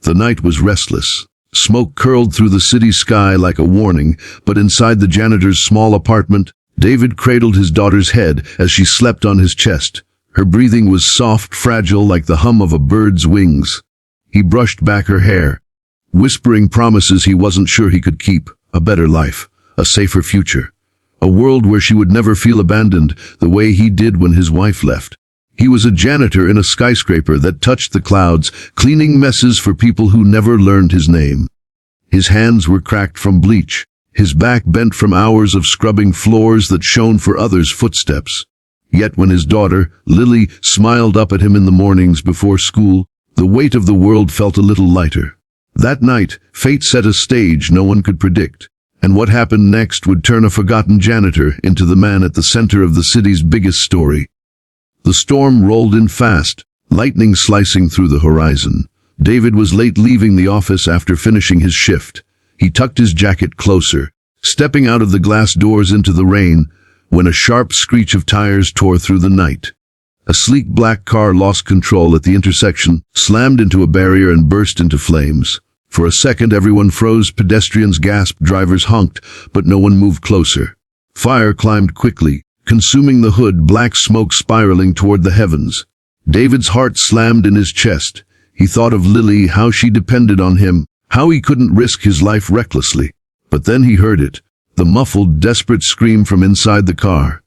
The night was restless. Smoke curled through the city sky like a warning, but inside the janitor's small apartment, David cradled his daughter's head as she slept on his chest. Her breathing was soft, fragile, like the hum of a bird's wings. He brushed back her hair, whispering promises he wasn't sure he could keep: a better life, a safer future, a world where she would never feel abandoned the way he did when his wife left. He was a janitor in a skyscraper that touched the clouds, cleaning messes for people who never learned his name. His hands were cracked from bleach, his back bent from hours of scrubbing floors that shone for others' footsteps. Yet when his daughter, Lily, smiled up at him in the mornings before school, the weight of the world felt a little lighter. That night, fate set a stage no one could predict, and what happened next would turn a forgotten janitor into the man at the center of the city's biggest story. The storm rolled in fast, lightning slicing through the horizon. David was late leaving the office after finishing his shift. He tucked his jacket closer, stepping out of the glass doors into the rain, when a sharp screech of tires tore through the night. A sleek black car lost control at the intersection, slammed into a barrier and burst into flames. For a second everyone froze, pedestrians gasped, drivers honked, but no one moved closer. Fire climbed quickly, consuming the hood, black smoke spiraling toward the heavens. David's heart slammed in his chest. He thought of Lily, how she depended on him, how he couldn't risk his life recklessly. But then he heard it, the muffled, desperate scream from inside the car.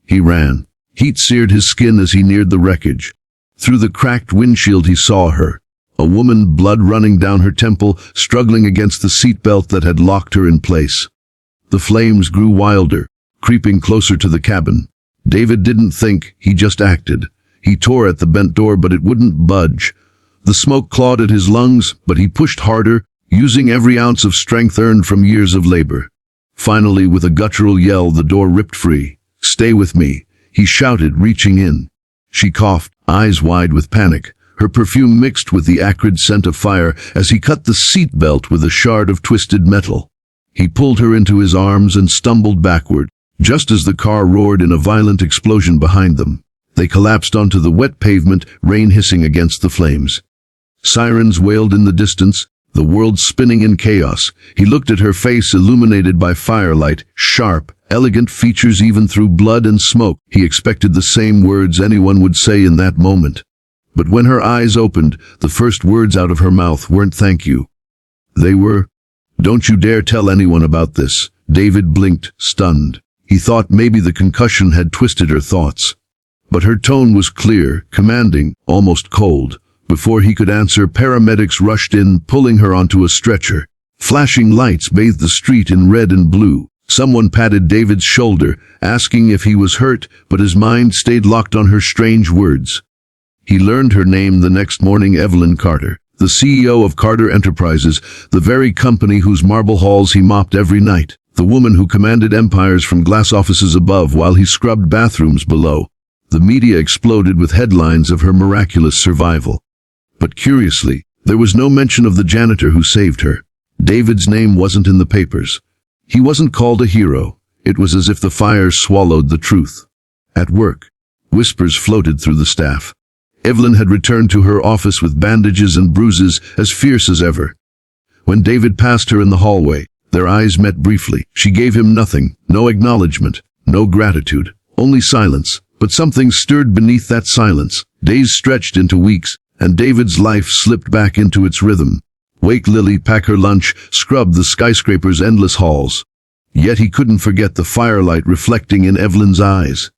He ran. Heat seared his skin as he neared the wreckage. Through the cracked windshield he saw her, a woman, blood running down her temple, struggling against the seatbelt that had locked her in place. The flames grew wilder, creeping closer to the cabin. David didn't think, he just acted. He tore at the bent door, but it wouldn't budge. The smoke clawed at his lungs, but he pushed harder, using every ounce of strength earned from years of labor. Finally, with a guttural yell, the door ripped free. "Stay with me," he shouted, reaching in. She coughed, eyes wide with panic. Her perfume mixed with the acrid scent of fire as he cut the seat belt with a shard of twisted metal. He pulled her into his arms and stumbled backward, just as the car roared in a violent explosion behind them. They collapsed onto the wet pavement, rain hissing against the flames. Sirens wailed in the distance, the world spinning in chaos. He looked at her face, illuminated by firelight, sharp, elegant features even through blood and smoke. He expected the same words anyone would say in that moment. But when her eyes opened, the first words out of her mouth weren't "thank you." They were, "Don't you dare tell anyone about this." David blinked, stunned. He thought maybe the concussion had twisted her thoughts. But her tone was clear, commanding, almost cold. Before he could answer, paramedics rushed in, pulling her onto a stretcher. Flashing lights bathed the street in red and blue. Someone patted David's shoulder, asking if he was hurt, but his mind stayed locked on her strange words. He learned her name the next morning: Evelyn Carter, the CEO of Carter Enterprises, the very company whose marble halls he mopped every night, the woman who commanded empires from glass offices above while he scrubbed bathrooms below. The media exploded with headlines of her miraculous survival. But curiously, there was no mention of the janitor who saved her. David's name wasn't in the papers. He wasn't called a hero. It was as if the fire swallowed the truth. At work, whispers floated through the staff. Evelyn had returned to her office with bandages and bruises as fierce as ever. When David passed her in the hallway, their eyes met briefly. She gave him nothing, no acknowledgement, no gratitude, only silence. But something stirred beneath that silence. Days stretched into weeks, and David's life slipped back into its rhythm. Wake Lily, pack her lunch, scrub the skyscraper's endless halls. Yet he couldn't forget the firelight reflecting in Evelyn's eyes.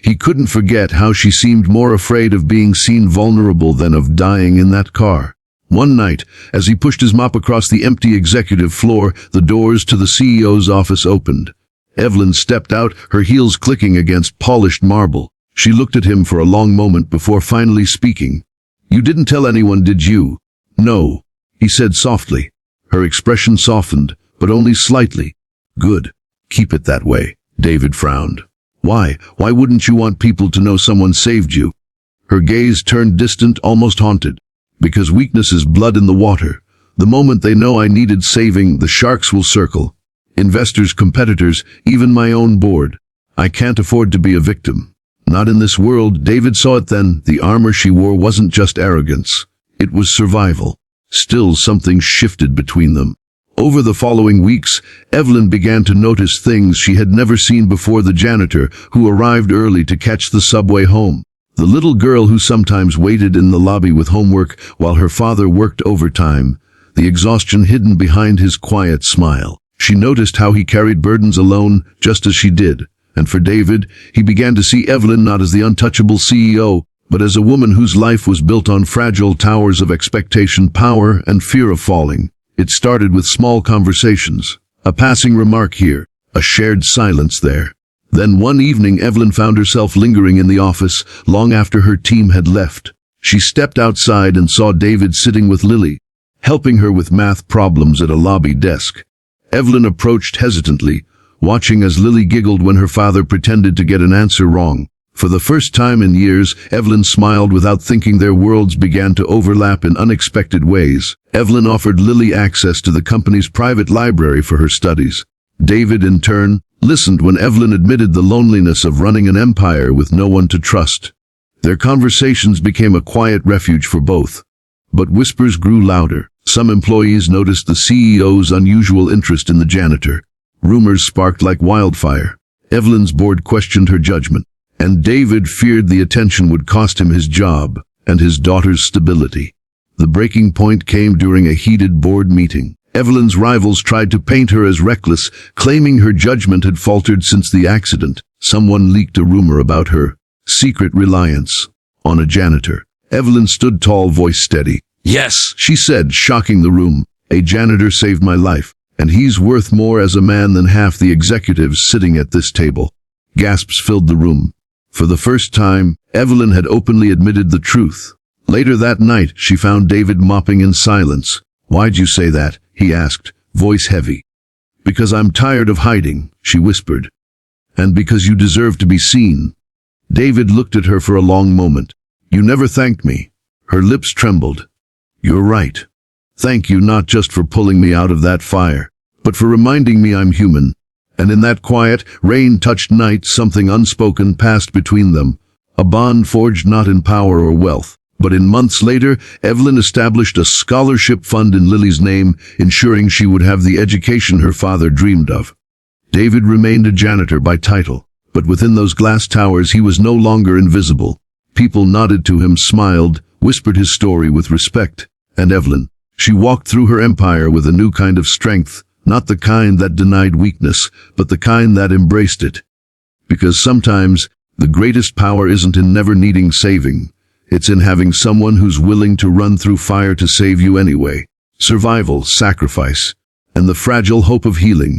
He couldn't forget how she seemed more afraid of being seen vulnerable than of dying in that car. One night, as he pushed his mop across the empty executive floor, the doors to the CEO's office opened. Evelyn stepped out, her heels clicking against polished marble. She looked at him for a long moment before finally speaking. "You didn't tell anyone, did you?" "No," he said softly. Her expression softened, but only slightly. "Good. Keep it that way." David frowned. Why wouldn't you want people to know someone saved you?" Her gaze turned distant, almost haunted. "Because weakness is blood in the water. The moment they know I needed saving, the sharks will circle. Investors, competitors, even my own board. I can't afford to be a victim. Not in this world." David saw it then. The armor she wore wasn't just arrogance. It was survival. Still, something shifted between them. Over the following weeks, Evelyn began to notice things she had never seen before: the janitor, who arrived early to catch the subway home; the little girl who sometimes waited in the lobby with homework while her father worked overtime, the exhaustion hidden behind his quiet smile. She noticed how he carried burdens alone, just as she did. And for David, he began to see Evelyn not as the untouchable CEO, but as a woman whose life was built on fragile towers of expectation, power, and fear of falling. It started with small conversations, a passing remark here, a shared silence there. Then one evening, Evelyn found herself lingering in the office long after her team had left. She stepped outside and saw David sitting with Lily, helping her with math problems at a lobby desk. Evelyn approached hesitantly, watching as Lily giggled when her father pretended to get an answer wrong. For the first time in years, Evelyn smiled without thinking. Their worlds began to overlap in unexpected ways. Evelyn offered Lily access to the company's private library for her studies. David, in turn, listened when Evelyn admitted the loneliness of running an empire with no one to trust. Their conversations became a quiet refuge for both. But whispers grew louder. Some employees noticed the CEO's unusual interest in the janitor. Rumors sparked like wildfire. Evelyn's board questioned her judgment, and David feared the attention would cost him his job and his daughter's stability. The breaking point came during a heated board meeting. Evelyn's rivals tried to paint her as reckless, claiming her judgment had faltered since the accident. Someone leaked a rumor about her secret reliance on a janitor. Evelyn stood tall, voice steady. "Yes," she said, shocking the room. "A janitor saved my life, and he's worth more as a man than half the executives sitting at this table." Gasps filled the room. For the first time, Evelyn had openly admitted the truth. Later that night, she found David mopping in silence. "Why'd you say that?" he asked, voice heavy. "Because I'm tired of hiding," she whispered. "And because you deserve to be seen." David looked at her for a long moment. "You never thanked me." Her lips trembled. "You're right. Thank you, not just for pulling me out of that fire, but for reminding me I'm human." And in that quiet, rain-touched night, something unspoken passed between them, a bond forged not in power or wealth. But in months later, Evelyn established a scholarship fund in Lily's name, ensuring she would have the education her father dreamed of. David remained a janitor by title, but within those glass towers he was no longer invisible. People nodded to him, smiled, whispered his story with respect. And Evelyn, she walked through her empire with a new kind of strength, not the kind that denied weakness, but the kind that embraced it. Because sometimes, the greatest power isn't in never needing saving. It's in having someone who's willing to run through fire to save you anyway. Survival, sacrifice, and the fragile hope of healing.